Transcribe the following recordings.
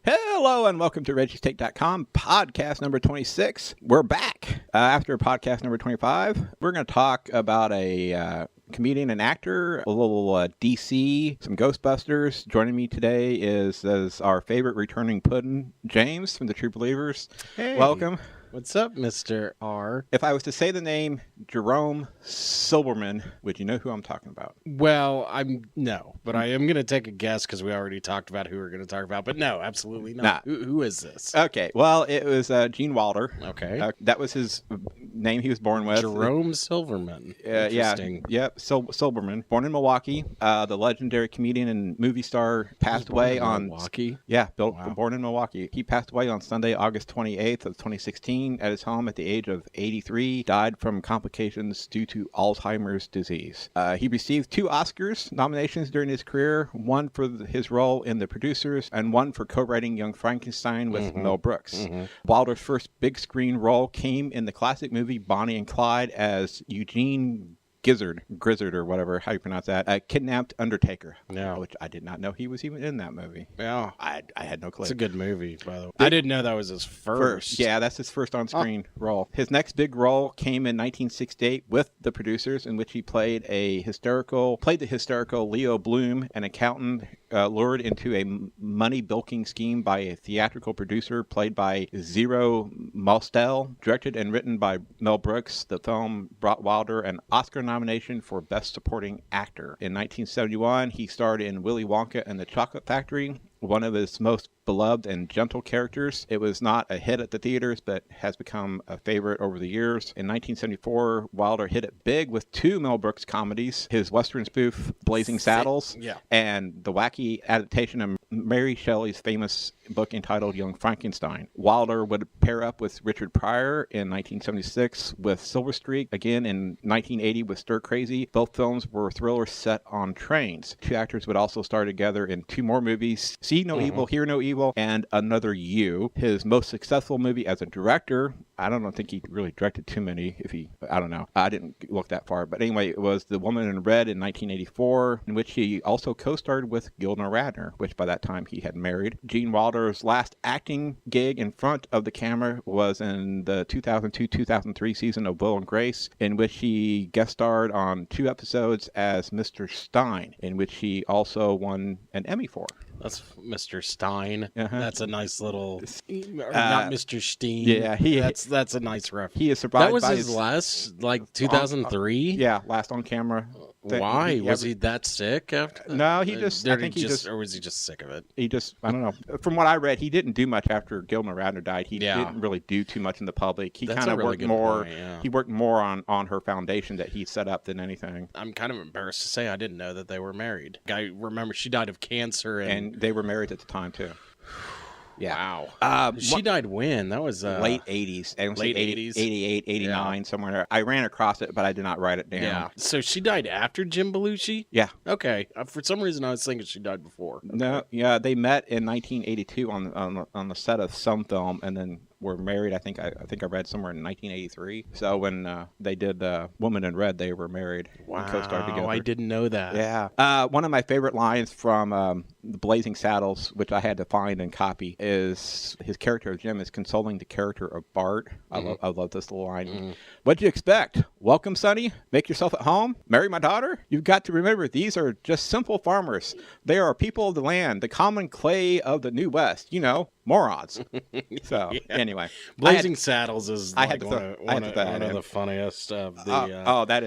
Hello and welcome to Reggie'sTake.com podcast number 26. We're back after podcast number 25. We're going to talk about a comedian and actor, a little DC, some Ghostbusters. Joining me today is our favorite returning puddin', James from the True Believers. Hey. Welcome. What's up, Mr. R? If I was to say the name Jerome Silberman, would you know who I'm talking about? Well, no, but I am going to take a guess because we already talked about who we're going to talk about. But no, absolutely not. Nah. Who is this? Okay, well, it was Gene Wilder. Okay. That was his name he was born with. Jerome Silverman. Interesting. Yep, Silberman. Born in Milwaukee. The legendary comedian and movie star passed away on... Milwaukee? Yeah, Wow. Born in Milwaukee. He passed away on Sunday, August 28th of 2016 at his home at the age of 83. Died from complications due to Alzheimer's disease. He received 2 Oscars nominations during his career, one for his role in The Producers and one for co-writing Young Frankenstein with Mel Brooks. Wilder's first big screen role came in the classic movie Bonnie and Clyde as Eugene Grizzard or whatever, how you pronounce that, a kidnapped undertaker, which I did not know he was even in that movie. Yeah. I had no clue. It's a good movie, by the way. I didn't know that was his first. Yeah, that's his first on-screen role. His next big role came in 1968 with The Producers, in which he played the hysterical Leo Bloom, an accountant lured into a money-bilking scheme by a theatrical producer played by Zero Mostel. Directed and written by Mel Brooks, the film brought Wilder an Oscar nomination for Best Supporting Actor. In 1971, he starred in Willy Wonka and the Chocolate Factory, one of his most beloved and gentle characters. It was not a hit at the theaters, but has become a favorite over the years. In 1974, Wilder hit it big with 2 Mel Brooks comedies, his Western spoof Blazing Saddles, and the wacky adaptation of Mary Shelley's famous book entitled Young Frankenstein. Wilder would pair up with Richard Pryor in 1976 with Silver Streak, again in 1980 with Stir Crazy. Both films were thrillers set on trains. 2 actors would also star together in 2 more movies, See No Evil, Hear No Evil, and Another You. His most successful movie as a director, I don't think he really directed too many, I don't know. I didn't look that far. But anyway, it was The Woman in Red in 1984, in which he also co-starred with Gilda Radner, which by that time he had married. Gene Wilder's last acting gig in front of the camera was in the 2002-2003 season of Will and Grace, in which he guest starred on 2 episodes as Mr. Stein, in which he also won an Emmy for. That's Mr. Stein. That's a nice little... not Mr. Steen. Yeah, that's a nice reference. He is survived That was by his last, 2003? last on camera. Why? Was he that sick after? No, he just... or was he just sick of it? He just... I don't know. From what I read, he didn't do much after Gilda Radner died. He didn't really do too much in the public. He kind of worked more... He worked more on her foundation that he set up than anything. I'm kind of embarrassed to say I didn't know that they were married. I remember she died of cancer. And they were married at the time, too. Yeah. Wow. She died when? That was late 80s. Late 80s? 88, 89, somewhere there. I ran across it, but I did not write it down. Yeah. So she died after Jim Belushi? Yeah. Okay. For some reason, I was thinking she died before. Okay. No, yeah, they met in 1982 on the set of some film, and then were married. I think I read somewhere in 1983. So when they did Woman in Red, they were married. Wow, and co-starred together. I didn't know that. Yeah. One of my favorite lines from The Blazing Saddles, which I had to find and copy, is his character of Jim is consoling the character of Bart. I love this little line. What'd you expect? Welcome, Sonny. Make yourself at home. Marry my daughter. You've got to remember, these are just simple farmers. They are people of the land, the common clay of the New West. You know, morons. So anyway, Blazing Saddles is one of the funniest of the. That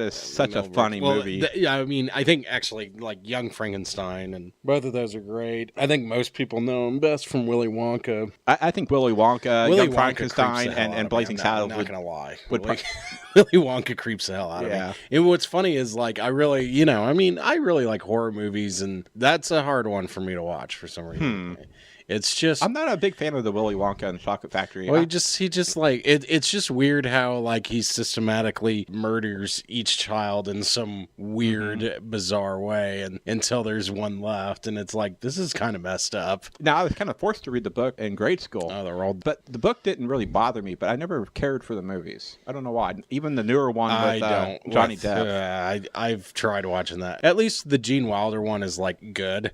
is such a funny movie. I mean, I think actually like Young Frankenstein and both of those are great. I think most people know him best from Willy Wonka. I think Willy Wonka, Young Frankenstein, and Blazing Saddles. I'm not gonna lie. Willy Wonka creeps the hell out of me. And what's funny is like I really like horror movies, and that's a hard one for me to watch for some reason. It's just... I'm not a big fan of the Willy Wonka and chocolate factory. Well, he just like it's just weird how like he systematically murders each child in some weird, bizarre way, and until there's one left, and it's like this is kind of messed up. Now I was kind of forced to read the book in grade school. Oh, they're old. But the book didn't really bother me. But I never cared for the movies. I don't know why. Even the newer one with Johnny Depp. I've tried watching that. At least the Gene Wilder one is like good.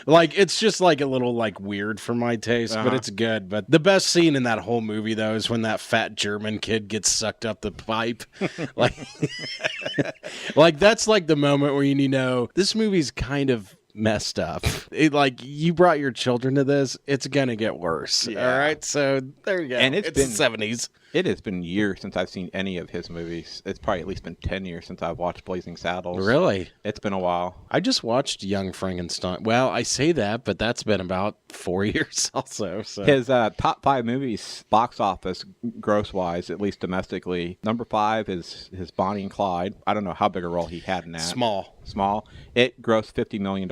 Like it's just like a little like weird for my taste, but it's good. But the best scene in that whole movie though is when that fat German kid gets sucked up the pipe. Like, like that's like the moment where you know this movie's kind of messed up. Like you brought your children to this, it's gonna get worse. Yeah. All right, so there you go. And it's been the 70s. It has been years since I've seen any of his movies. It's probably at least been 10 years since I've watched Blazing Saddles. Really? It's been a while. I just watched Young Frankenstein. Well, I say that, but that's been about 4 years also. So. His top 5 movies, box office, gross-wise, at least domestically. Number 5 is his Bonnie and Clyde. I don't know how big a role he had in that. Small. It grossed $50 million,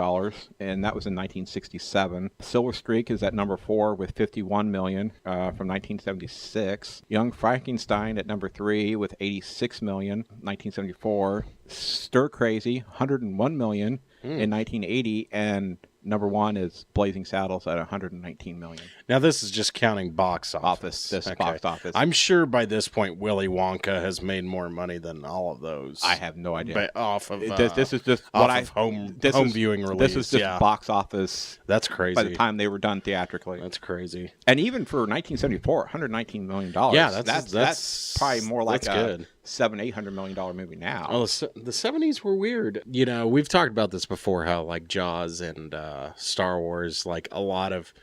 and that was in 1967. Silver Streak is at number 4 with $51 million from 1976. Young Frankenstein at number 3 with $86 million, 1974. Stir Crazy, $101 million in 1980, and number 1 is Blazing Saddles at $119 million. Now this is just counting box office. Box office. I'm sure by this point Willy Wonka has made more money than all of those. I have no idea. But off of this is just home viewing release. This is just box office. That's crazy. By the time they were done theatrically, that's crazy. And even for 1974, $119 million. Yeah, that's probably more like good. $700-800 million movie now. Oh, the 70s were weird. You know, we've talked about this before, how like Jaws and Star Wars, like a lot of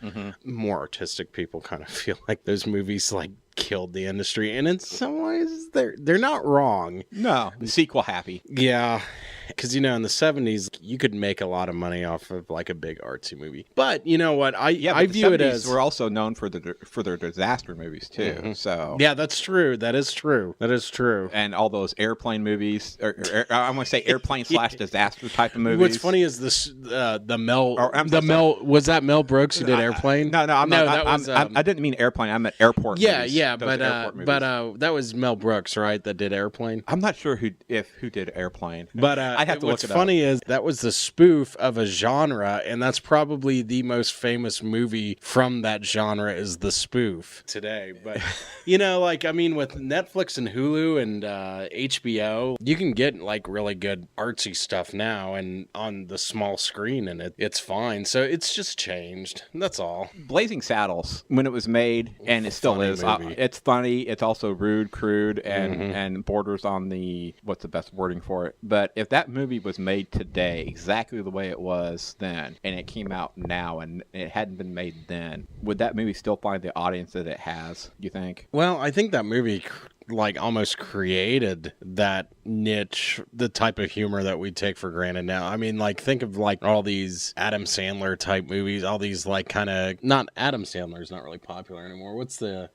more artistic people kind of feel like those movies like killed the industry, and in some ways they're not wrong. No, the sequel happy. Yeah, because you know in the 70s you could make a lot of money off of like a big artsy movie. But you know what, I view it as we're also known for their disaster movies too. So yeah, that's true. That is true. And all those airplane movies, or I'm going to say airplane / disaster type of movies. What's funny is this was that Mel Brooks who did Airplane? No, I didn't mean airplane. I meant airport. movies. Yeah, but that was Mel Brooks, right? That did Airplane. I'm not sure who did Airplane. But I have to look it up. What's funny is that was the spoof of a genre, and that's probably the most famous movie from that genre is The Spoof today. But you know, like I mean, with Netflix and Hulu and HBO, you can get like really good artsy stuff now, and on the small screen, and it's fine. So it's just changed. That's all. Blazing Saddles, when it was made, and it still is. It's funny. It's also rude, crude, and borders on the what's the best wording for it. But if that movie was made today, exactly the way it was then, and it came out now, and it hadn't been made then, would that movie still find the audience that it has? You think? Well, I think that movie like almost created that niche, the type of humor that we take for granted now. I mean, like think of like all these Adam Sandler type movies, all these like kind of not Adam Sandler's not really popular anymore. What's the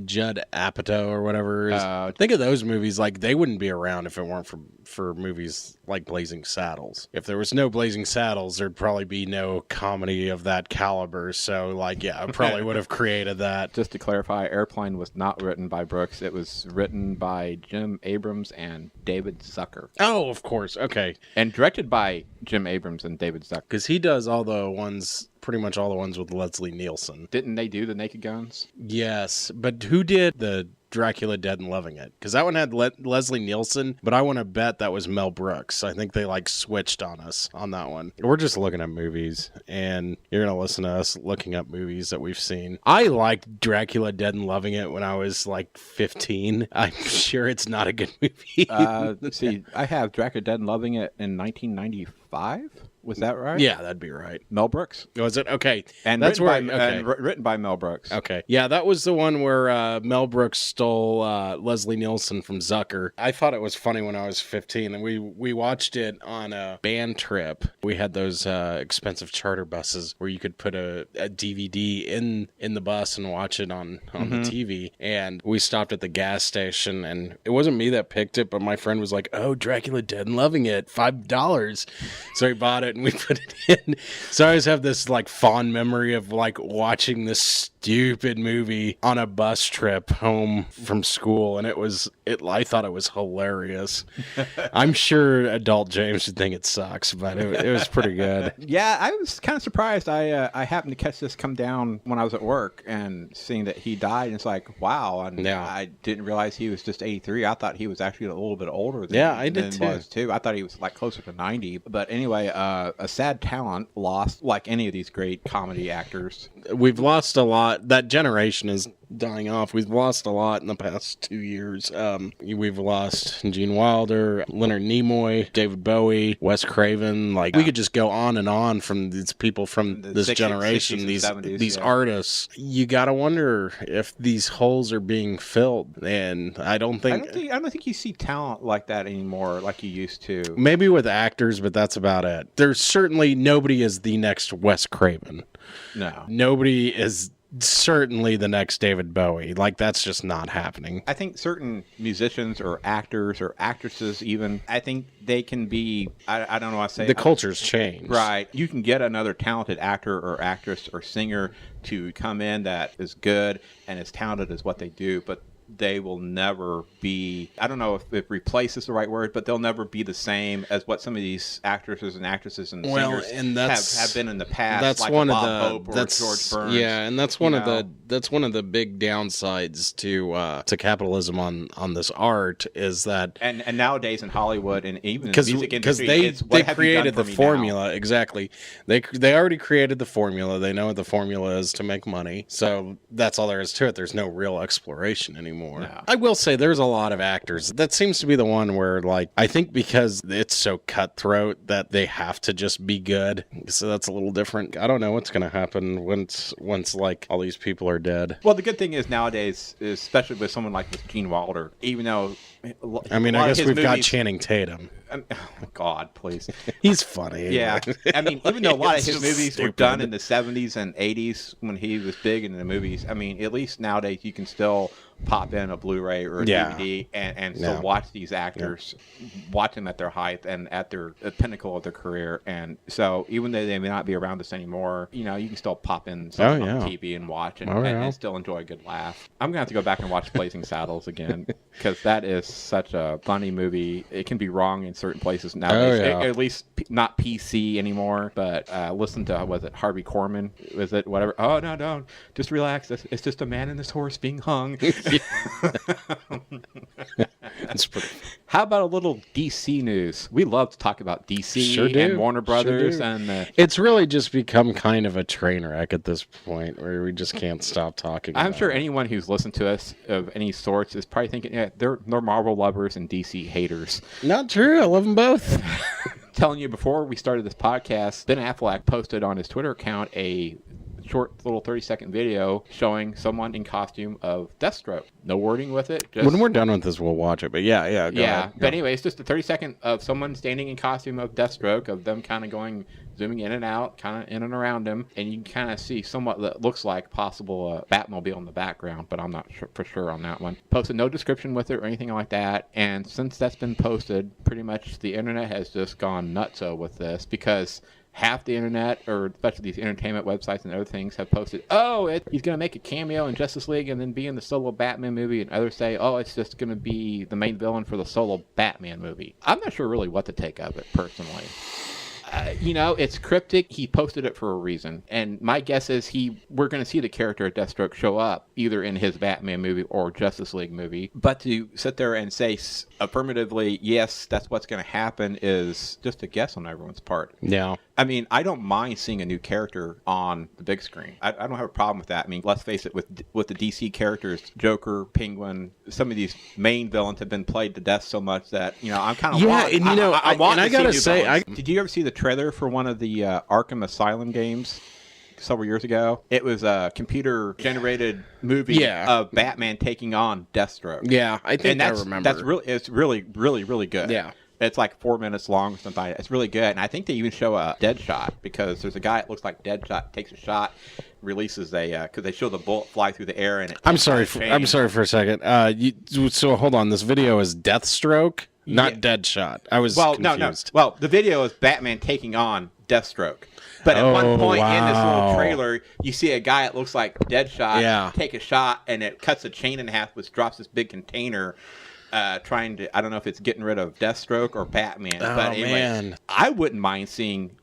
Judd Apatow or whatever is? Think of those movies, like they wouldn't be around if it weren't for movies like Blazing Saddles. If there was no Blazing Saddles, there'd probably be no comedy of that caliber. So like, yeah, I probably would have created that. Just to clarify, Airplane was not written by Brooks. It was written by Jim Abrams and David Zucker. Oh, of course. Okay. And directed by Jim Abrams and David Zucker. Because he does all the ones, pretty much all the ones with Leslie Nielsen. Didn't they do the Naked Guns? Yes. But who did the Dracula Dead and Loving It? Because that one had Leslie Nielsen, but I want to bet that was Mel Brooks. I think they like switched on us on that one. We're just looking at movies, and you're going to listen to us looking up movies that we've seen. I liked Dracula Dead and Loving It when I was like 15. I'm sure it's not a good movie. Let's see. I have Dracula Dead and Loving It in 1995. Was that right? Yeah, that'd be right. Mel Brooks. Was it? Okay. And that's written by Mel Brooks. Okay. Yeah, that was the one where Mel Brooks stole Leslie Nielsen from Zucker. I thought it was funny when I was 15, and we watched it on a band trip. We had those expensive charter buses where you could put a DVD in the bus and watch it on the TV. And we stopped at the gas station, and it wasn't me that picked it, but my friend was like, "Oh, Dracula Dead and Loving It, $5." So he bought it, and we put it in. So I always have this like fond memory of like watching this stupid movie on a bus trip home from school, and I thought it was hilarious. I'm sure adult James would think it sucks, but it was pretty good. Yeah, I was kind of surprised. I happened to catch this come down when I was at work and seeing that he died, and it's like, wow. And I didn't realize he was just 83. I thought he was actually a little bit older than, I did than was too. I thought he was like closer to 90. But anyway, a sad talent lost, like any of these great comedy actors. We've lost a lot. That generation is dying off. We've lost a lot in the past 2 years. We've lost Gene Wilder, Leonard Nimoy, David Bowie, Wes Craven. Like, we could just go on and on from these people from this generation, 60s these 70s, artists. You gotta wonder if these holes are being filled, and I don't think you see talent like that anymore, like you used to. Maybe with actors, but that's about it. There's certainly nobody is the next Wes Craven. No. Nobody is certainly the next David Bowie. Like, that's just not happening. I think certain musicians or actors or actresses even, I think they can be, I don't know what to say. The culture's changed. Right. You can get another talented actor or actress or singer to come in that is good and as talented as what they do, but they will never be, I don't know if replace is the right word, but they'll never be the same as what some of these actresses and singers and have been in the past. That's like one Bob of the Hope or George Burns. Yeah, and that's one of the big downsides to capitalism on this art is that and nowadays in Hollywood and even in the music industry, they created the formula. Now? Exactly. They already created the formula. They know what the formula is to make money. So that's all there is to it. There's no real exploration anymore. No. I will say there's a lot of actors. That seems to be the one where, like, I think because it's so cutthroat that they have to just be good. So that's a little different. I don't know what's going to happen once like all these people are dead. Well, the good thing is nowadays, especially with someone like Gene Wilder, even though I guess we've got Channing Tatum. Oh, God, please. He's funny. Yeah. I mean, even though a lot of his movies were done in the 70s and 80s when he was big in the movies, I mean, at least nowadays you can still pop in a Blu-ray or a DVD and still watch these actors, watch them at their height and at their pinnacle of their career. And so even though they may not be around us anymore, you know, you can still pop in something on TV and watch and still enjoy a good laugh. I'm going to have to go back and watch Blazing Saddles again because that is such a funny movie. It can be wrong in certain places nowadays. At least not PC anymore, but listen to, was it Harvey Korman? Was it whatever? Oh, no, just relax. It's just a man and his horse being hung. That's pretty. How about a little DC news? We love to talk about DC and Warner Brothers, and it's really just become kind of a train wreck at this point, where we just can't stop talking. I'm sure anyone who's listened to us of any sorts is probably thinking, yeah, they're Marvel lovers and DC haters. Not true. I love them both. Telling you before we started this podcast, Ben Affleck posted on his Twitter account a short little 30-second video showing someone in costume of Deathstroke. No wording with it. When we're done with this, we'll watch it. But go ahead. But anyway, it's just a 30-second of someone standing in costume of Deathstroke, of them kind of zooming in and out, kind of in and around him, and you can kind of see somewhat that looks like possible Batmobile in the background, but I'm not for sure on that one. Posted no description with it or anything like that, and since that's been posted, pretty much the internet has just gone nutso with this, because half the internet, or especially these entertainment websites and other things, have posted, he's going to make a cameo in Justice League and then be in the solo Batman movie, and others say, it's just going to be the main villain for the solo Batman movie. I'm not sure really what to take of it, personally. It's cryptic. He posted it for a reason. And my guess is we're going to see the character of Deathstroke show up either in his Batman movie or Justice League movie. But to sit there and say affirmatively, yes, that's what's going to happen is just a guess on everyone's part. Yeah. I mean, I don't mind seeing a new character on the big screen. I don't have a problem with that. I mean, let's face it, with the DC characters, Joker, Penguin, some of these main villains have been played to death so much that, I'm kind of I gotta say, did you ever see the trailer for one of the Arkham Asylum games several years ago? It was a computer-generated movie of Batman taking on Deathstroke. Yeah, I think I remember. It's really, really, really good. Yeah. It's like 4 minutes long or something. It's really good. And I think they even show a Deadshot, because there's a guy that looks like Deadshot, takes a shot, releases because they show the bullet fly through the air. And I'm sorry for a second. So hold on. This video is Deathstroke? not Deadshot. I was confused. Well, the video is Batman taking on Deathstroke. But at one point in this little trailer, you see a guy that looks like Deadshot take a shot, and it cuts a chain in half, which drops this big container. Trying to, I don't know if it's getting rid of Deathstroke or Batman, but anyway, I wouldn't mind seeing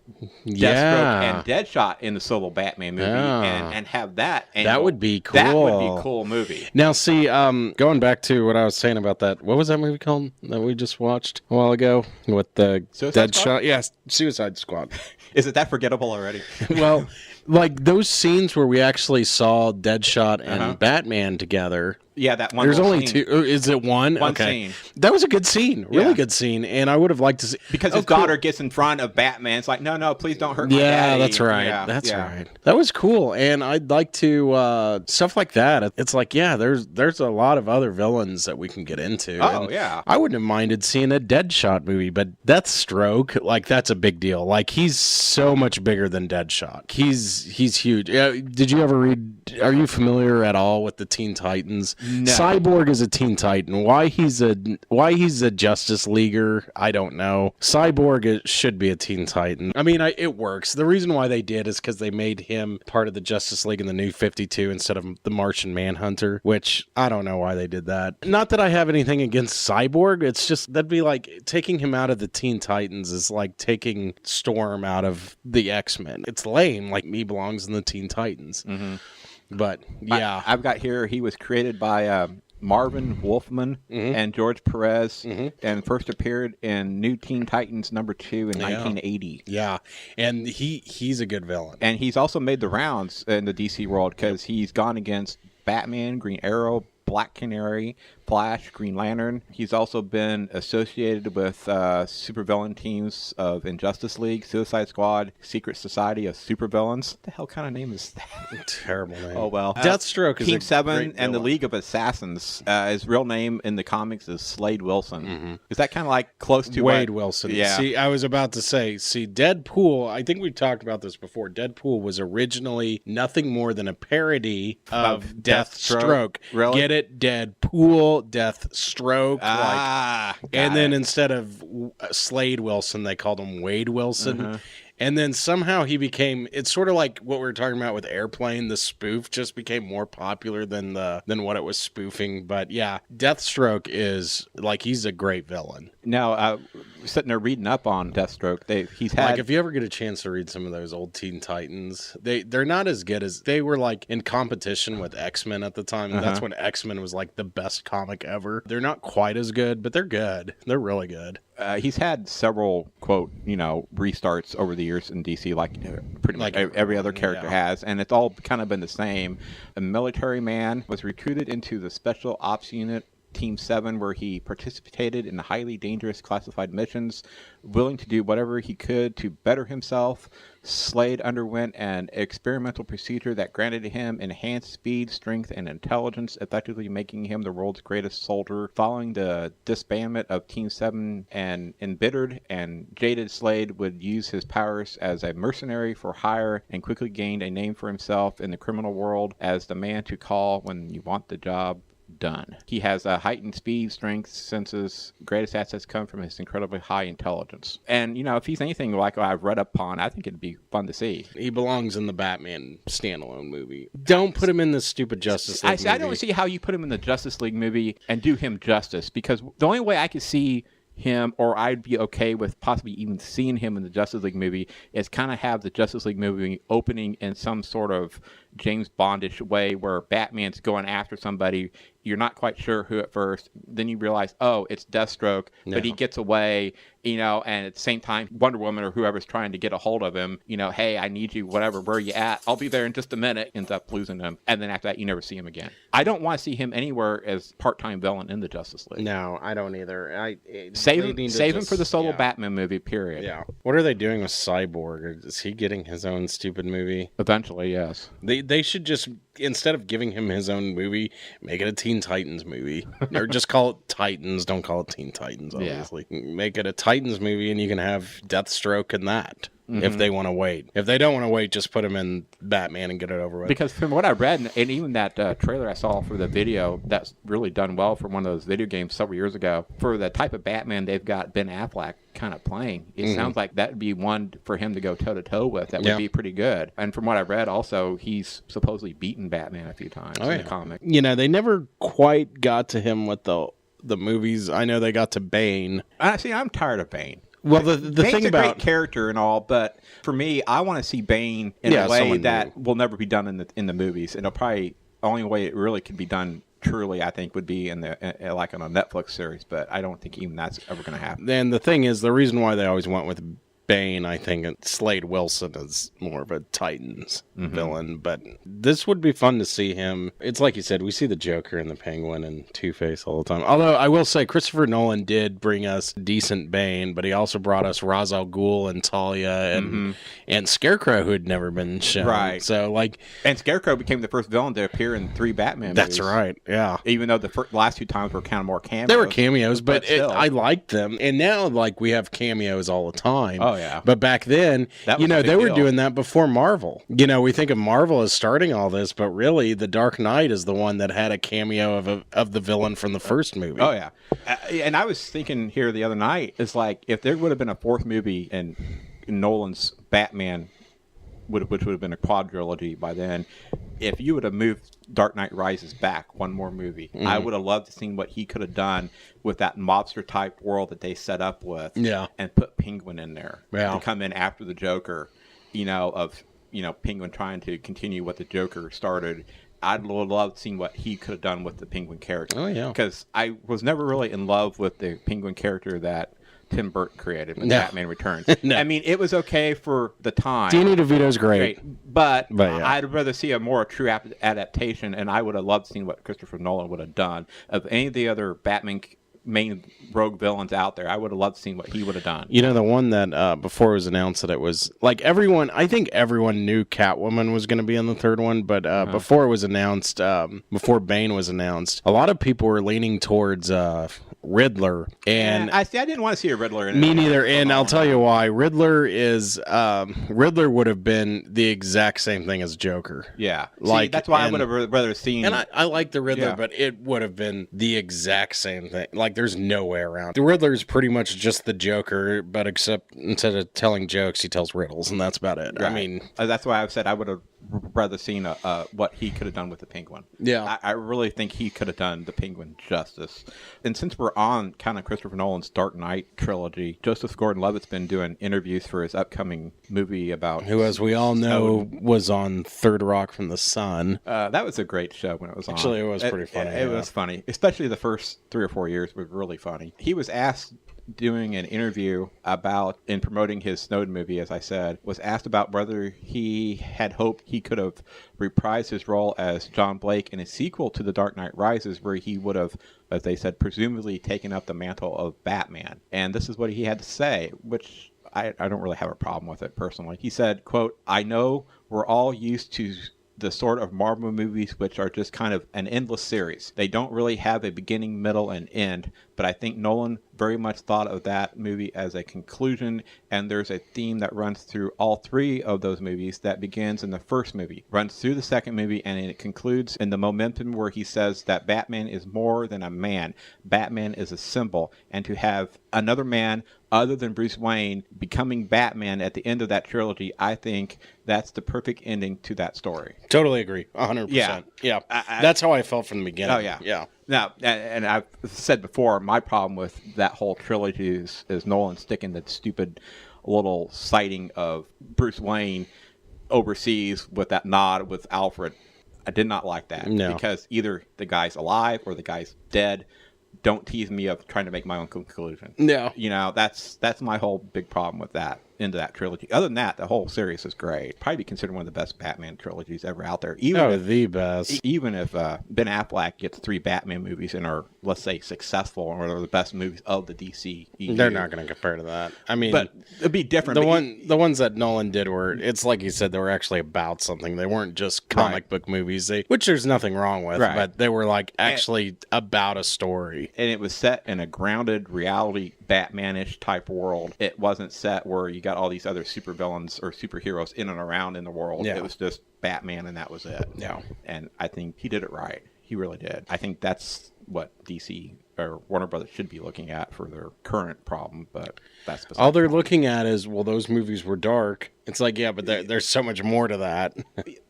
Deathstroke and Deadshot in the solo Batman movie and have that. That would be cool. That would be a cool movie. Now, see, going back to what I was saying about that, what was that movie called that we just watched a while ago with the Deadshot? Yes, Suicide Squad. Is it that forgettable already? Well, like those scenes where we actually saw Deadshot and Batman together. Yeah, that one. There's only two. Is it one? One scene. That was a good scene. Really good scene. And I would have liked to see. Because his daughter gets in front of Batman. It's like, no, please don't hurt my daddy. Yeah, that's right. Yeah, that's right. That was cool. And I'd like to, stuff like that. It's like, there's a lot of other villains that we can get into. Oh, and yeah. I wouldn't have minded seeing a Deadshot movie, but Deathstroke, like, that's a big deal. Like, he's so much bigger than Deadshot. He's huge. Did you ever read, are you familiar at all with the Teen Titans? No. Cyborg is a Teen Titan. Why he's a Justice Leaguer, I don't know. Cyborg should be a Teen Titan. I mean, it works. The reason why they did is because they made him part of the Justice League in the New 52 instead of the Martian Manhunter, which I don't know why they did that. Not that I have anything against Cyborg. It's just that'd be like taking him out of the Teen Titans is like taking Storm out of the X-Men. It's lame. Like, he belongs in the Teen Titans. Mm-hmm. But yeah, I've got here. He was created by Marvin Wolfman and George Perez, and first appeared in New Teen Titans #2 in 1980. Yeah, and he's a good villain. And he's also made the rounds in the DC world because he's gone against Batman, Green Arrow, Black Canary, Flash, Green Lantern. He's also been associated with supervillain teams of Injustice League, Suicide Squad, Secret Society of Supervillains. What the hell kind of name is that? Terrible name. Oh, well. Deathstroke is Team a 7 great and villain. the League of Assassins. His real name in the comics is Slade Wilson. Is that kind of like close to Wade Wilson? Yeah. See, I was about to say, Deadpool, I think we've talked about this before. Deadpool was originally nothing more than a parody of Deathstroke. Really? Get it? Deadpool, Deathstroke. And then instead of Slade Wilson, they called him Wade Wilson. And then somehow he became, it's sort of like what we were talking about with Airplane, the spoof just became more popular than what it was spoofing. But yeah, Deathstroke is, like, he's a great villain. Now, sitting there reading up on Deathstroke, he's had... Like, if you ever get a chance to read some of those old Teen Titans, they're not as good as, they were like in competition with X-Men at the time. That's when X-Men was like the best comic ever. They're not quite as good, but they're good. They're really good. He's had several, quote, restarts over the years in DC, like pretty much every other character has, and it's all kind of been the same. A military man was recruited into the Special Ops Unit, Team 7, where he participated in highly dangerous classified missions, willing to do whatever he could to better himself. Slade underwent an experimental procedure that granted him enhanced speed, strength, and intelligence, effectively making him the world's greatest soldier. Following the disbandment of Team 7, an embittered and jaded Slade would use his powers as a mercenary for hire and quickly gained a name for himself in the criminal world as the man to call when you want the job done. He has a heightened speed, strength, senses. Greatest assets come from his incredibly high intelligence. And, if he's anything like what I've read up on, I think it'd be fun to see. He belongs in the Batman standalone movie. Don't put him in the stupid Justice League movie. I don't see how you put him in the Justice League movie and do him justice, because the only way I could see him, or I'd be okay with possibly even seeing him in the Justice League movie, is kind of have the Justice League movie opening in some sort of James Bondish way where Batman's going after somebody. You're not quite sure who at first. Then you realize, oh, it's Deathstroke, but he gets away, and at the same time, Wonder Woman or whoever's trying to get a hold of him, hey, I need you, whatever, where are you at? I'll be there in just a minute, ends up losing him. And then after that, you never see him again. I don't want to see him anywhere as part-time villain in the Justice League. No, I don't either. Save him for the solo Batman movie, period. Yeah. What are they doing with Cyborg? Is he getting his own stupid movie? Eventually, yes. They should just, instead of giving him his own movie, make it a Teen Titans movie. Or just call it Titans. Don't call it Teen Titans, obviously. Yeah. Make it a Titans movie, and you can have Deathstroke in that. if they want to wait. If they don't want to wait, just put him in Batman and get it over with. Because from what I read, and even that trailer I saw for the video, that's really done well for one of those video games several years ago. For the type of Batman they've got Ben Affleck kind of playing, it sounds like that would be one for him to go toe-to-toe with. That would be pretty good. And from what I read, also, he's supposedly beaten Batman a few times in the comic. You know, they never quite got to him with the movies. I know they got to Bane. See, I'm tired of Bane. Well, the Bane's thing a about great character and all, but for me, I want to see Bane in a way that will never be done in the movies. And it'll probably only way it really could be done truly, I think, would be in like on a Netflix series. But I don't think even that's ever going to happen. And the thing is, the reason why they always went with Bane, I think Slade Wilson is more of a Titans villain, but this would be fun to see him. It's like you said, we see the Joker and the Penguin and Two-Face all the time. Although I will say Christopher Nolan did bring us decent Bane, but he also brought us Ra's al Ghul and Talia and Scarecrow, who had never been shown. Right. So and Scarecrow became the first villain to appear in 3 Batman movies. That's right. Yeah. Even though the last 2 times were kind of more cameos. They were cameos, but still. I liked them. And now we have cameos all the time. Oh, yeah. But back then, they were doing that before Marvel. We think of Marvel as starting all this, but really, The Dark Knight is the one that had a cameo of the villain from the first movie. Oh, yeah. And I was thinking here the other night, it's like, if there would have been a 4th movie in Nolan's Batman, which would have been a quadrilogy by then, if you would have moved Dark Knight Rises back one more movie, I would have loved to see what he could have done with that mobster type world that they set up with, and put Penguin in there to come in after the Joker, Penguin trying to continue what the Joker started. I'd love seeing what he could have done with the Penguin character. Oh, yeah. Because I was never really in love with the Penguin character that Tim Burton created when Batman Returns. No. I mean, it was okay for the time. Danny DeVito's great. But yeah. I'd rather see a more true adaptation, and I would have loved seeing what Christopher Nolan would have done of any of the other Batman main rogue villains out there. I would have loved seeing what he would have done. The one that before it was announced that it was like I think everyone knew Catwoman was going to be in the 3rd one, but before it was announced, before Bane was announced, a lot of people were leaning towards Riddler, and I didn't want to see a Riddler in it. Me neither, and I'll tell you why. Riddler would have been the exact same thing as Joker. Yeah, that's why I would have rather seen. And I like the Riddler, but it would have been the exact same thing. There's no way around. The Riddler is pretty much just the Joker, but except instead of telling jokes, he tells riddles, and that's about it. Right. I mean, that's why I've said I would have rather seen what he could have done with the Penguin. Yeah. I really think he could have done the Penguin justice. And since we're on kind of Christopher Nolan's Dark Knight trilogy, Joseph Gordon-Levitt's been doing interviews for his upcoming movie about... Who, as we all know, was on Third Rock from the Sun. That was a great show when it was on. Actually, it was pretty funny. It was funny. Especially the first 3 or 4 years were really funny. He was asked doing an interview about, in promoting his Snowden movie, as I said, was asked about whether he had hoped he could have reprised his role as John Blake in a sequel to The Dark Knight Rises, where he would have, as they said, presumably taken up the mantle of Batman. And this is what he had to say, which I don't really have a problem with it personally. He said, quote, "I know we're all used to the sort of Marvel movies which are just kind of an endless series. They don't really have a beginning, middle, and end, but I think Nolan very much thought of that movie as a conclusion, and there's a theme that runs through all 3 of those movies that begins in the first movie, runs through the second movie, and it concludes in the momentum where he says that Batman is more than a man. Batman is a symbol, and to have another man other than Bruce Wayne becoming Batman at the end of that trilogy, I think that's the perfect ending to that story." Totally agree. 100%. Yeah. That's how I felt from the beginning. Oh, yeah. Yeah. Now, and I've said before, my problem with that whole trilogy is Nolan sticking the stupid little sighting of Bruce Wayne overseas with that nod with Alfred. I did not like that. No. Because either the guy's alive or the guy's dead. Don't tease me of trying to make my own conclusion. No. That's my whole big problem with that, into that trilogy. Other than that, the whole series is great. Probably considered one of the best Batman trilogies ever out there. The best. Even if Ben Affleck gets 3 Batman movies and are let's say, successful or one of the best movies of the DCEU. They're not going to compare to that. I mean, but it'd be different. The ones that Nolan did were, it's like you said, they were actually about something. They weren't just comic book movies, which there's nothing wrong with, but they were like actually about a story. And it was set in a grounded reality Batman-ish type world. It wasn't set where you got all these other supervillains or superheroes in and around in the world. It was just Batman, and that was it. Yeah. And I think he did it right. He really did. I think that's what DC or Warner Brothers should be looking at for their current problem, but that's all they're looking at is, well, those movies were dark. It's like, yeah, but there's so much more to that.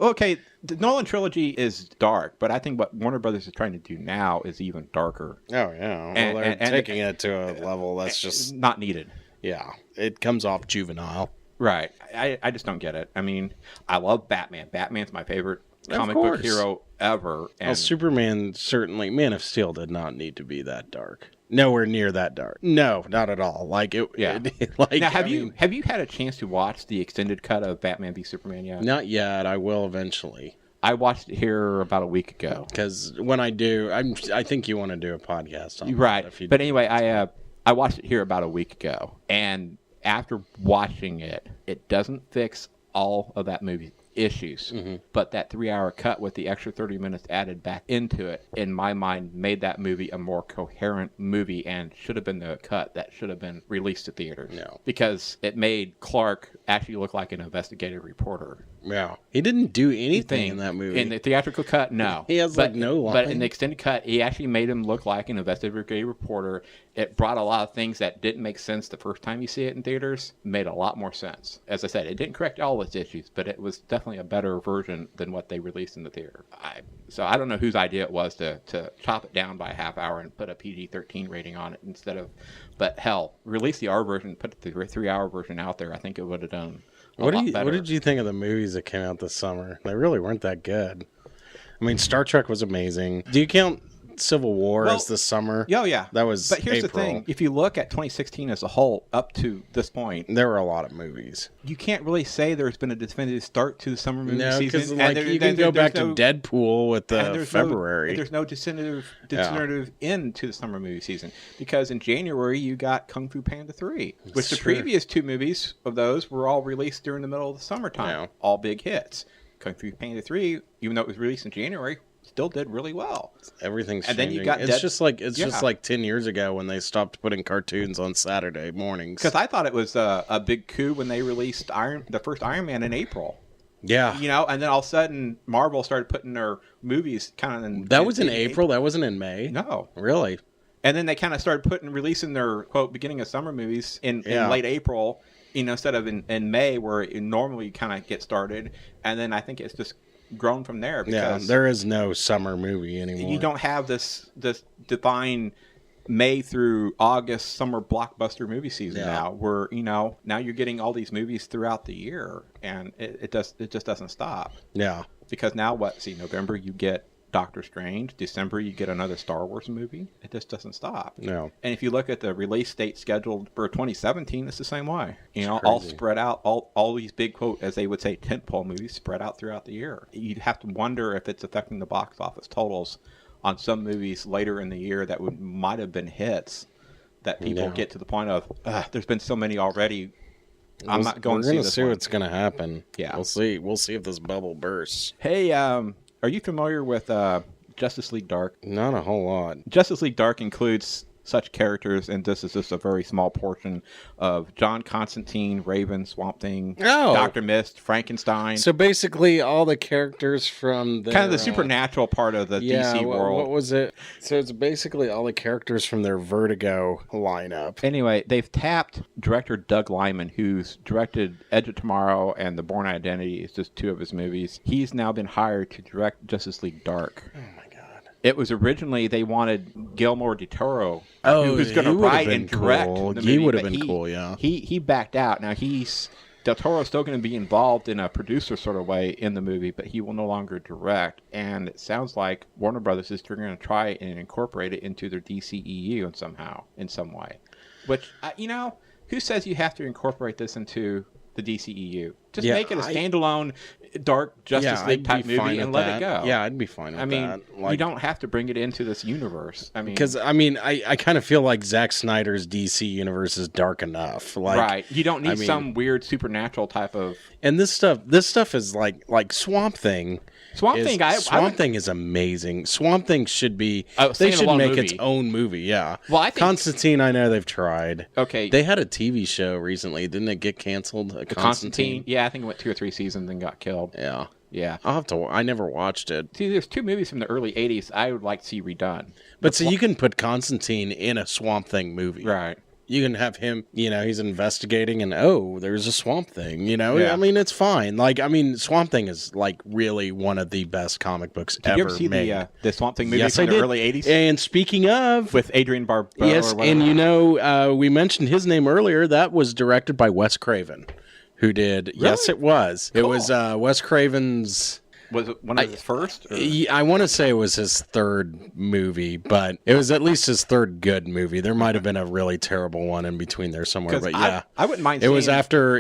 Okay, the Nolan trilogy is dark, but I think what Warner Brothers is trying to do now is even darker. Oh, yeah. Well, they're taking it to a level that's just not needed. Yeah, it comes off juvenile. Right. I just don't get it. I mean, I love Batman. Batman's my favorite comic book hero ever. And Superman certainly, Man of Steel did not need to be that dark. Nowhere near that dark. No, not at all. Like it. Yeah. Like, now, have you had a chance to watch the extended cut of Batman v Superman yet? Not yet. I will eventually. I watched it here about a week ago. Because when I do, I think you want to do a podcast on right. That but anyway, I watched it here about a week ago, and after watching it, it doesn't fix all of that movie's issues, but that 3-hour cut with the extra 30 minutes added back into it, in my mind, made that movie a more coherent movie and should have been the cut that should have been released to theaters. No. Because it made Clark actually look like an investigative reporter. Yeah. He didn't do anything in that movie. In the theatrical cut, no. He has no line. But in the extended cut, he actually made him look like an investigative reporter. It brought a lot of things that didn't make sense the first time you see it in theaters, made a lot more sense. As I said, it didn't correct all its issues, but it was definitely a better version than what they released in the theater. So I don't know whose idea it was to chop it down by a half hour and put a PG-13 rating on it instead of, but hell, release the R version, put the 3-hour version out there. I think it would have done What did you think of the movies that came out this summer? They really weren't that good. I mean, Star Trek was amazing. Do you count Civil War as this summer? Oh, yeah. That was But here's April. the thing. If you look at 2016 as a whole, up to this point, there were a lot of movies. You can't really say there's been a definitive start to the summer movie season. Because you can go back to Deadpool with February. There's no definitive end to the summer movie season. Because in January, you got Kung Fu Panda 3, which the previous two movies of those were all released during the middle of the summertime. Yeah. All big hits. Kung Fu Panda 3, even though it was released in January, still did really well. Everything's and changing. Then you got just like 10 years ago when they stopped putting cartoons on Saturday mornings. Because I thought it was a big coup when they released the first Iron Man in April. Yeah. And then all of a sudden Marvel started putting their movies kind of That was in April? That wasn't in May? No. Really? And then they kind of started releasing their, quote, beginning of summer movies in late April, instead of in May where it normally kind of gets started. And then I think it's just grown from there. Because there is no summer movie anymore. You don't have this defined May through August summer blockbuster movie season now, where now you're getting all these movies throughout the year, and it just doesn't stop. Yeah, because now November you get Doctor Strange, December you get another Star Wars movie. It just doesn't stop. No. And if you look at the release date scheduled for 2017, it's the same way. All spread out, all these big, quote, as they would say, tentpole movies spread out throughout the year. You'd have to wonder if it's affecting the box office totals on some movies later in the year that might have been hits that people get to the point of, there's been so many already. I'm not going to see this. We're going to see what's going to happen. Yeah. We'll see if this bubble bursts. Hey, are you familiar with Justice League Dark? Not a whole lot. Justice League Dark includes such characters, and this is just a very small portion of John Constantine, Raven, Swamp Thing, Dr. Mist, Frankenstein. So basically all the characters from kind of the supernatural part of the DC world. What was it? So it's basically all the characters from their Vertigo lineup. Anyway, they've tapped director Doug Liman, who's directed Edge of Tomorrow and The Bourne Identity. It's just two of his movies. He's now been hired to direct Justice League Dark. Oh my God. It was originally they wanted Guillermo del Toro, who was going to write and direct the movie. He would have been cool, yeah. He backed out. Now Del Toro's still going to be involved in a producer sort of way in the movie, but he will no longer direct. And it sounds like Warner Brothers is going to try and incorporate it into their DCEU in some way. Which, who says you have to incorporate this into the DCEU? Just make it a standalone. dark Justice League type I'd be fine movie and with let it that. go. Yeah, I'd be fine with that. You don't have to bring it into this universe. Because I kind of feel like Zack Snyder's DC universe is dark enough. Right. You don't need some weird supernatural type of. And this stuff is like Swamp Thing. Swamp Thing is amazing. Swamp Thing should be. They should make its own movie. Yeah. Well, I think Constantine. I know they've tried. Okay. They had a TV show recently. Didn't it get canceled? Constantine. Yeah, I think it went 2 or 3 seasons and got killed. Yeah. Yeah. I'll have to. I never watched it. See, there's 2 movies from the early '80s I would like to see redone. But so you can put Constantine in a Swamp Thing movie, right? You can have him, he's investigating and, there's a Swamp Thing, Yeah. I mean, it's fine. Swamp Thing is, really one of the best comic books ever Did you ever see made. the Swamp Thing movie Yes, from I the did. early 80s? And speaking of... With Adrian Barbeau yes, or whatever. and we mentioned his name earlier. That was directed by Wes Craven, who did... Really? Yes, it was. Cool. It was Wes Craven's... Was it one of his first? Or? I want to say it was his third movie, but it was at least his third good movie. There might have been a really terrible one in between there somewhere, but yeah, I wouldn't mind. It was after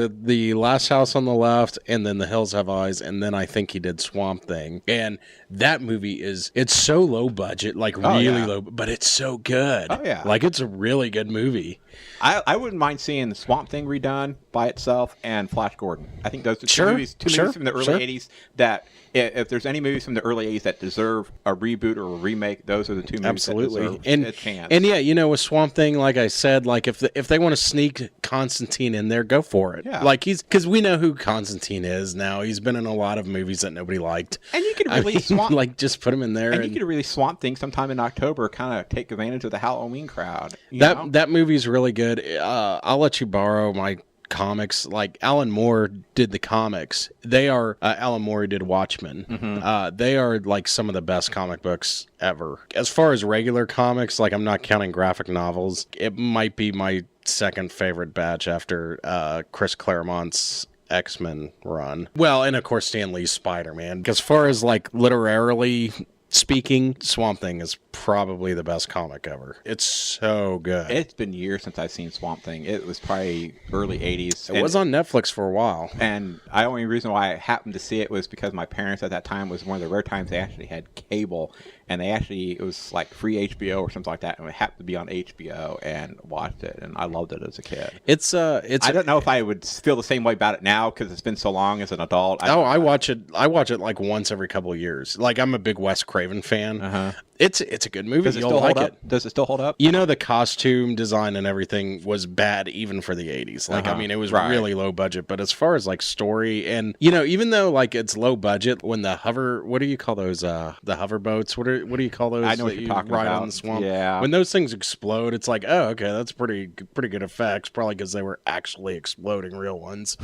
The Last House on the Left, and then The Hills Have Eyes, and then I think he did Swamp Thing. And that movie it's so low budget, really low, but it's so good. Oh yeah, it's a really good movie. I wouldn't mind seeing the Swamp Thing redone by itself and Flash Gordon. I think those are two movies from the early 80s that if there's any movies from the early 80s that deserve a reboot or a remake, those are the 2 movies that deserve a chance. And yeah, with Swamp Thing, like I said, if they want to sneak Constantine in there, go for it. Yeah. Because we know who Constantine is now. He's been in a lot of movies that nobody liked. And you could release Swamp just put him in there. And you could release Swamp Thing sometime in October, kind of take advantage of the Halloween crowd. That movie's really good. I'll let you borrow my comics. Alan Moore did the comics. They are Alan Moore did Watchmen. Mm-hmm. They are some of the best comic books ever. As far as regular comics, I'm not counting graphic novels, it might be my second favorite batch after Chris Claremont's X-Men run. Well, and of course Stan Lee's Spider-Man. As far as literarily speaking, Swamp Thing is probably the best comic ever. It's so good. It's been years since I've seen Swamp Thing. It was probably early 80s. It was on Netflix for a while. And the only reason why I happened to see it was because my parents at that time was one of the rare times they actually had cable. And it was free HBO or something like that. And it happened to be on HBO and watched it. And I loved it as a kid. I don't know if I would feel the same way about it now because it's been so long as an adult. I watch it once every couple of years. I'm a big Wes Craven fan. Uh-huh. It's a good movie. Does it still hold up? Does it still hold up? The costume design and everything was bad even for the 80s. It was really low budget. But as far as story and, even though it's low budget, when what do you call those? The hover boats? What do you call those? I know what you're talking ride about. on the swamp? Yeah. When those things explode, it's okay, that's pretty good effects. Probably because they were actually exploding real ones.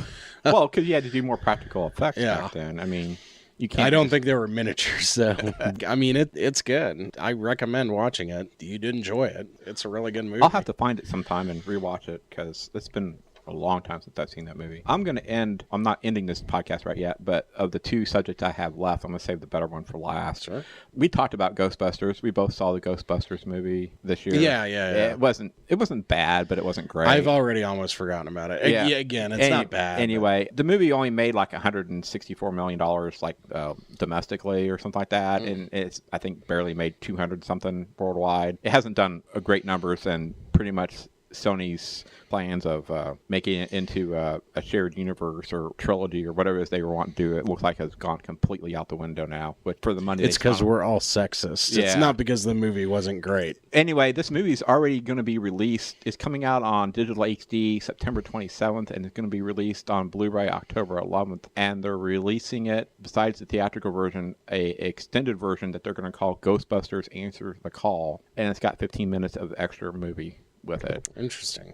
Well, because you had to do more practical effects back then. You can't. I don't think they were miniatures, so it's good. I recommend watching it. You'd enjoy it. It's a really good movie. I'll have to find it sometime and rewatch it because it's been a long time since I've seen that movie. I'm not ending this podcast right yet, but of the 2 subjects I have left, I'm going to save the better one for last. Sure. We talked about Ghostbusters. We both saw the Ghostbusters movie this year. Yeah. It wasn't bad, but it wasn't great. I've already almost forgotten about it. Yeah. Again, it's not bad. Anyway, the movie only made $164 million domestically or something like that, and it's I think barely made 200 something worldwide. It hasn't done great numbers, and pretty much Sony's plans of making it into a shared universe or trilogy or whatever it is they were wanting to do, it looks like has gone completely out the window now. But for the money, it's because we're all sexist. Yeah. It's not because the movie wasn't great. Anyway, this movie is already going to be released. It's coming out on digital HD September 27th, and it's going to be released on Blu-ray October 11th. And they're releasing it, besides the theatrical version, a extended version that they're going to call Ghostbusters Answer the Call, and it's got 15 minutes of extra movie with it. Interesting.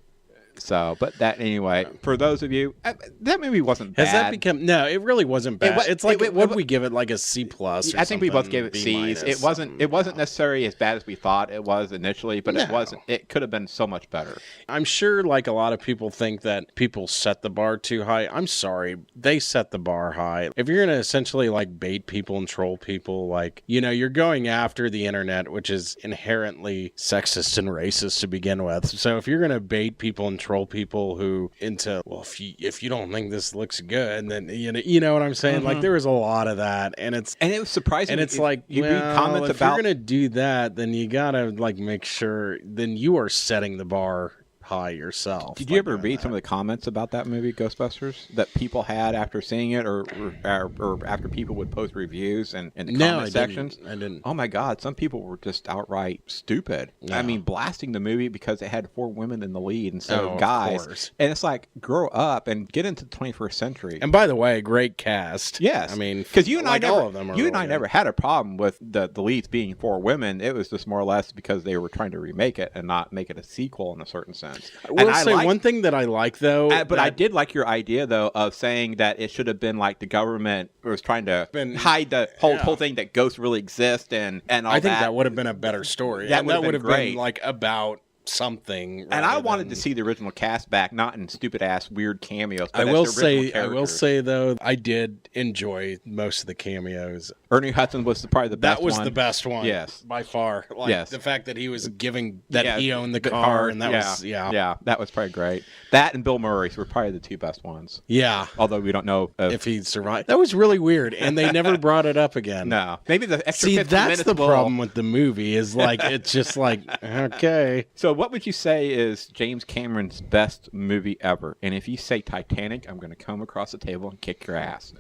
So, but that anyway, for those of you, that movie wasn't bad. Has that become? No, it really wasn't bad. It's would we give it a C+? I think we both gave it C's. It wasn't necessarily as bad as we thought it was initially, but it wasn't. It could have been so much better. I'm sure, a lot of people think that people set the bar too high. I'm sorry, they set the bar high. If you're gonna essentially bait people and troll people, you're going after the internet, which is inherently sexist and racist to begin with. So if you're gonna bait people and troll people who if you don't think this looks good, then you know what I'm saying? Like there was a lot of that, and it was surprising. And it's like, you read comments if you're gonna do that, then you gotta like make sure then you are setting the bar high yourself. Did you ever read some of the comments about that movie, Ghostbusters, that people had after seeing it, or after people would post reviews and in the comment sections? I didn't. Oh my God, some people were just outright stupid. No. I mean, blasting the movie because it had 4 women in the lead instead of guys. Of course. And it's like, grow up and get into the 21st century. And by the way, great cast. Yes, I mean, because you and like I never, all of them are you and I never had a problem with the leads being 4 women. It was just more or less because they were trying to remake it and not make it a sequel in a certain sense. One thing that I like, though... but I did like your idea, though, of saying that it should have been like the government was trying to hide the whole thing that ghosts really exist and all that. I think that would have been a better story. That would have been like about something. And I wanted to see the original cast back, not in stupid-ass weird cameos. But I will say, though, I did enjoy most of the cameos. Ernie Hudson was probably the best one. That was the best one. Yes. By far. Like, yes. The fact that he was giving that he owned the car, and that was, Yeah, that was probably great. That and Bill Murray were probably the 2 best ones. Yeah. Although we don't know if he survived. That was really weird, and they never brought it up again. No. Maybe the extra 15 that's minutes the problem with the movie, is like, it's just like, okay. So what would you say is James Cameron's best movie ever? And if you say Titanic, I'm going to come across the table and kick your ass.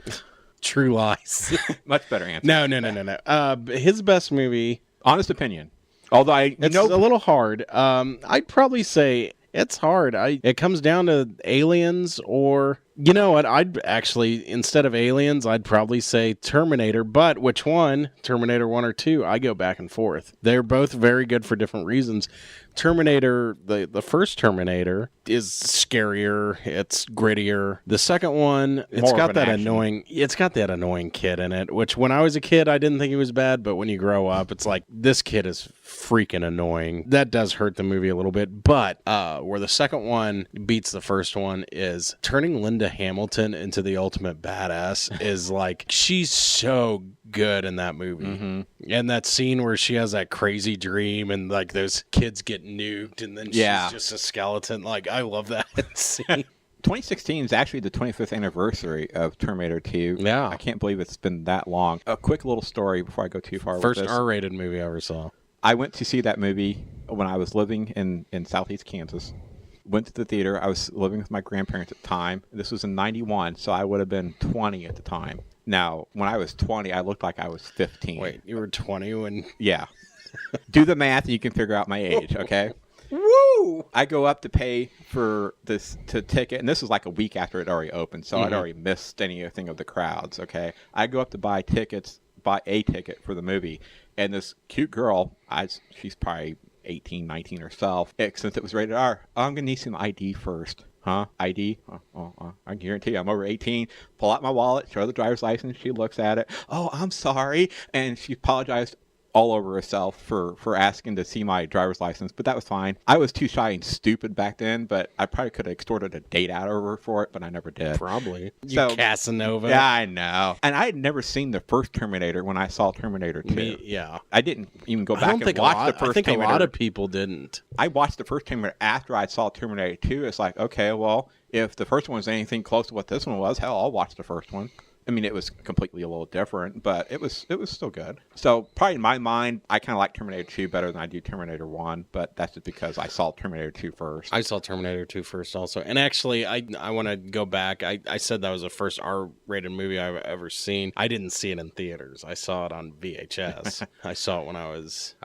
True Lies. Much better answer. No. His best movie... Honest opinion. Although it's a little hard. I'd probably say it's hard. It comes down to Aliens or... You know what? I'd actually, instead of Aliens, I'd probably say Terminator. But which one? Terminator 1 or 2? I go back and forth. They're both very good for different reasons. Terminator, the first Terminator, is scarier. It's grittier. The second one, it's got that annoying kid in it, which when I was a kid, I didn't think he was bad. But when you grow up, it's like, this kid is freaking annoying. That does hurt the movie a little bit. But where the second one beats the first one is turning Linda Hamilton into the ultimate badass is like, she's so good in that movie. Mm-hmm. And that scene where she has that crazy dream and like those kids get nuked and then she's just a skeleton. Like, I love that scene. 2016 is actually the 25th anniversary of Terminator 2. Yeah. I can't believe it's been that long. A quick little story before I go too far with this. First R-rated movie I ever saw. I went to see that movie when I was living in Southeast Kansas. Went to the theater. I was living with my grandparents at the time. This was in 91, so I would have been 20 at the time. Now, when I was 20, I looked like I was 15. Wait, you were 20 when... Yeah. Do the math and you can figure out my age, okay? Woo! I go up to pay for this ticket, and this was like a week after it already opened, so I'd already missed anything of the crowds, okay? I go up to buy a ticket for the movie, and this cute girl, she's probably 18, 19 herself, since it was rated R, I'm going to need some ID first. Huh? ID? I guarantee you I'm over 18. Pull out my wallet, show the driver's license. She looks at it. Oh, I'm sorry. And she apologized all over herself for asking to see my driver's license, but that was fine. I was too shy and stupid back then, but I probably could have extorted a date out of her for it, but I never did. Probably. You Casanova. Yeah, I know. And I had never seen the first Terminator when I saw Terminator 2. Yeah. I didn't even go back and watch the first Terminator. I think a lot of people didn't. I watched the first Terminator after I saw Terminator 2. It's like, okay, well, if the first one was anything close to what this one was, hell, I'll watch the first one. I mean, it was completely a little different, but it was still good. So probably in my mind, I kind of like Terminator 2 better than I do Terminator 1, but that's just because I saw Terminator 2 first. I saw Terminator 2 first also. And actually, I want to go back. I said that was the first R-rated movie I've ever seen. I didn't see it in theaters. I saw it on VHS. I saw it when I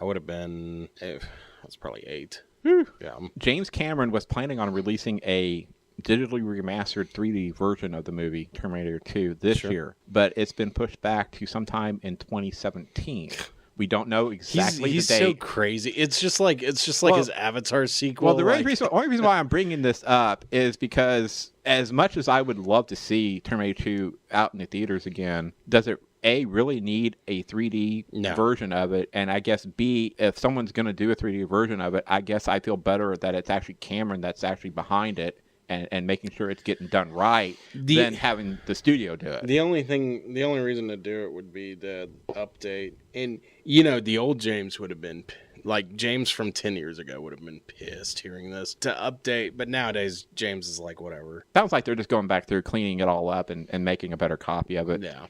would have been, I was probably 8. Yeah. James Cameron was planning on releasing a digitally remastered 3D version of the movie Terminator 2 this year, but it's been pushed back to sometime in 2017. We don't know exactly he's the date. So crazy. It's just like his Avatar sequel. Well, the only reason why I'm bringing this up is because as much as I would love to see Terminator 2 out in the theaters again, does it really need a 3D version of it? And I guess B, if someone's going to do a 3D version of it, I guess I feel better that it's actually Cameron that's actually behind it. And making sure it's getting done right than having the studio do it. The only reason to do it would be the update. And, the old James would have been Like, James from 10 years ago would have been pissed hearing this to update, but nowadays, James is like, whatever. Sounds like they're just going back through, cleaning it all up and making a better copy of it. Yeah.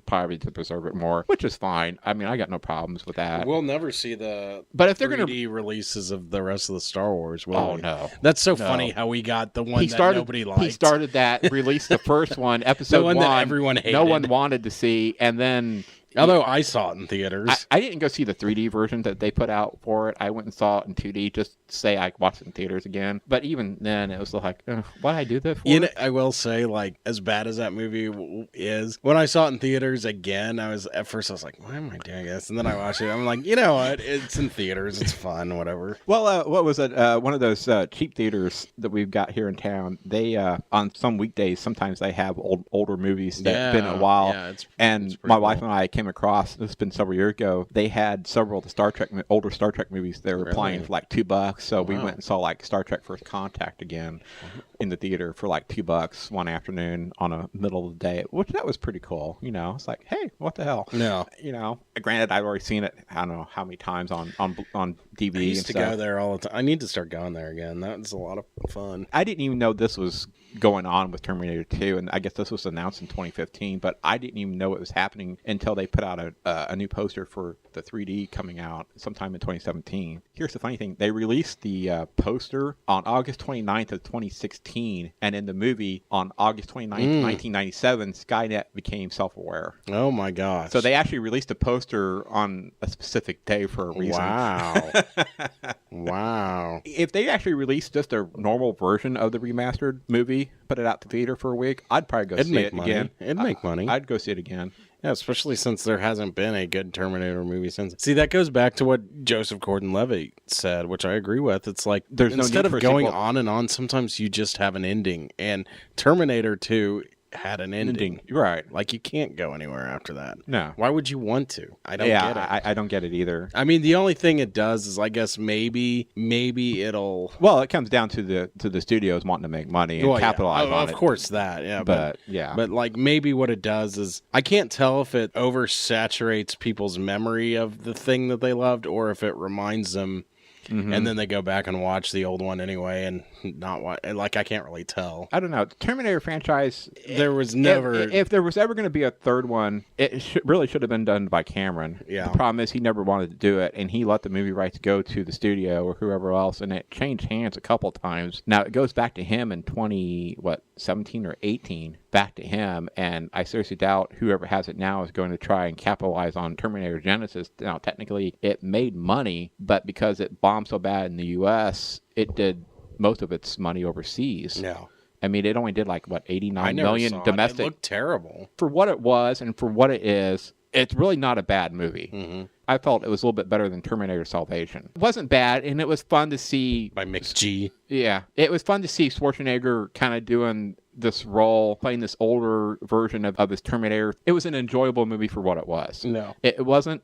Probably to preserve it more, which is fine. I mean, I got no problems with that. We'll never see the but if they're 3D releases of the rest of the Star Wars, will Oh, we? no. That's so No. funny how we got the one that nobody liked. He started that, released the first one, episode The one 1. that everyone hated. No one wanted to see, and then... Although I saw it in theaters. I didn't go see the 3D version that they put out for it. I went and saw it in 2D just to say I watched it in theaters again. But even then, it was like, why did I do that for? You know, I will say, like, as bad as that movie is, when I saw it in theaters again, at first I was like, why am I doing this? And then I watched it. I'm like, you know what? It's in theaters. It's fun, whatever. Well, what was it? One of those cheap theaters that we've got here in town. They on some weekdays sometimes they have older movies that have been a while. Yeah, and my wife and I came across. This has been several years ago. They had several of the older Star Trek movies. They were playing for like $2. So we went and saw like Star Trek First Contact again in the theater for like $2 one afternoon on a middle of the day, which that was pretty cool. You know, it's like, hey, what the hell? No. You know, granted, I've already seen it. I don't know how many times on DVD. I used and to stuff. go there all the time. I need to start going there again. That was a lot of fun. I didn't even know this was going on with Terminator 2, and I guess this was announced in 2015, but I didn't even know it was happening until they put out a new poster for the 3D coming out sometime in 2017. Here's the funny thing. They released the poster on August 29th of 2016, and in the movie on August 29th, 1997, Skynet became self-aware. Oh, my gosh. So they actually released a poster on a specific day for a reason. Wow. Wow. If they actually released just a normal version of the remastered movie, put it out to theater for a week, I'd probably go see it again. It'd make money. I'd go see it again. Yeah, especially since there hasn't been a good Terminator movie since. See, that goes back to what Joseph Gordon-Levitt said, which I agree with. It's like, There's no instead need for of a going sequel. on and on, sometimes you just have an ending. And Terminator 2 had an ending. Right. Like, you can't go anywhere after that. No. Why would you want to? I don't get it. I don't get it either. I mean, the only thing it does is, I guess, maybe it'll... Well, it comes down to the studios wanting to make money and capitalize on it. Of course that, yeah. But yeah. But, like, maybe what it does is, I can't tell if it oversaturates people's memory of the thing that they loved or if it reminds them, and then they go back and watch the old one anyway and not watch. Like, I can't really tell. I don't know. The Terminator franchise, There was never... If there was ever going to be a third one, it really should have been done by Cameron. Yeah. The problem is he never wanted to do it, and he let the movie rights go to the studio or whoever else, and it changed hands a couple times. Now, it goes back to him in 17 or 18, back to him, and I seriously doubt whoever has it now is going to try and capitalize on Terminator Genesis. Now, technically, it made money, but because it bombed so bad in the U.S., it did most of its money overseas. No. I mean, it only did like, what, 89 I never million saw domestic. It looked terrible. For what it was and for what it is, it's really not a bad movie. Mm-hmm. I felt it was a little bit better than Terminator Salvation. It wasn't bad, and it was fun to see. By Mick G. Yeah, it was fun to see Schwarzenegger kind of doing this role, playing this older version of his Terminator. It was an enjoyable movie for what it was. No. It wasn't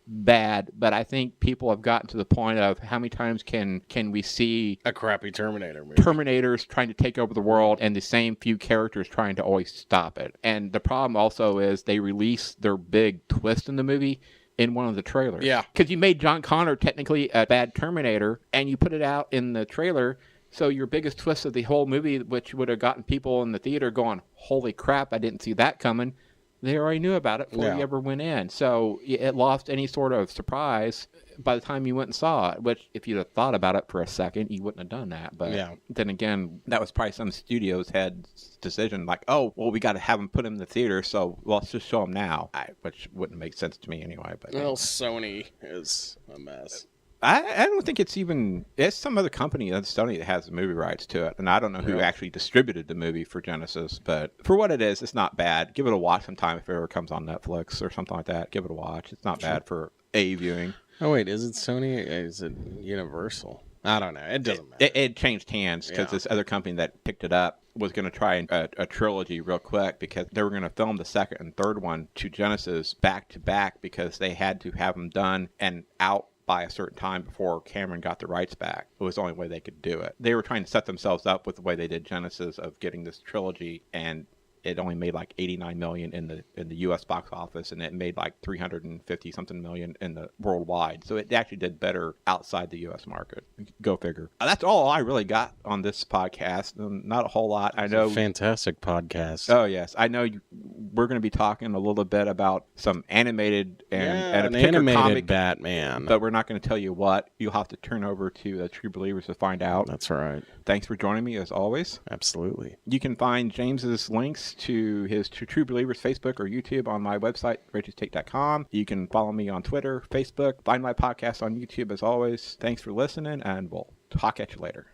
bad, but I think people have gotten to the point of how many times can we see A crappy Terminator movie. Terminators trying to take over the world and the same few characters trying to always stop it. And the problem also is they release their big twist in the movie in one of the trailers. Yeah. Because you made John Connor technically a bad Terminator, and you put it out in the trailer. So your biggest twist of the whole movie, which would have gotten people in the theater going, holy crap, I didn't see that coming, they already knew about it before you ever went in. So it lost any sort of surprise by the time you went and saw it, which if you'd have thought about it for a second, you wouldn't have done that. But then again, that was probably some studio's head's decision, like, oh, well, we got to have them put him in the theater, so let's just show them now, which wouldn't make sense to me anyway. But Well, Sony is a mess. I don't think it's some other company than Sony that has the movie rights to it. And I don't know who actually distributed the movie for Genesis, but for what it is, it's not bad. Give it a watch sometime if it ever comes on Netflix or something like that. Give it a watch. It's not bad for a viewing. Oh, wait, is it Sony or is it Universal? I don't know. It doesn't matter. It changed hands because this other company that picked it up was going to try a trilogy real quick because they were going to film the second and third one to Genesis back to back because they had to have them done and out by a certain time before Cameron got the rights back. It was the only way they could do it. They were trying to set themselves up with the way they did Genesis of getting this trilogy and it only made like 89 million in the U.S. box office, and it made like 350 something million in the worldwide. So it actually did better outside the U.S. market. Go figure. That's all I really got on this podcast. Not a whole lot. I know. Fantastic podcast. Oh yes, I know. We're going to be talking a little bit about some animated and a particular animated comic, Batman. but we're not going to tell you what. You'll have to turn over to the True Believers to find out. That's right. Thanks for joining me as always. Absolutely. You can find James's links to his True Believers Facebook or YouTube on my website, reggie'stake.com. You can follow me on Twitter, Facebook, find my podcast on YouTube as always. Thanks for listening, and we'll talk at you later.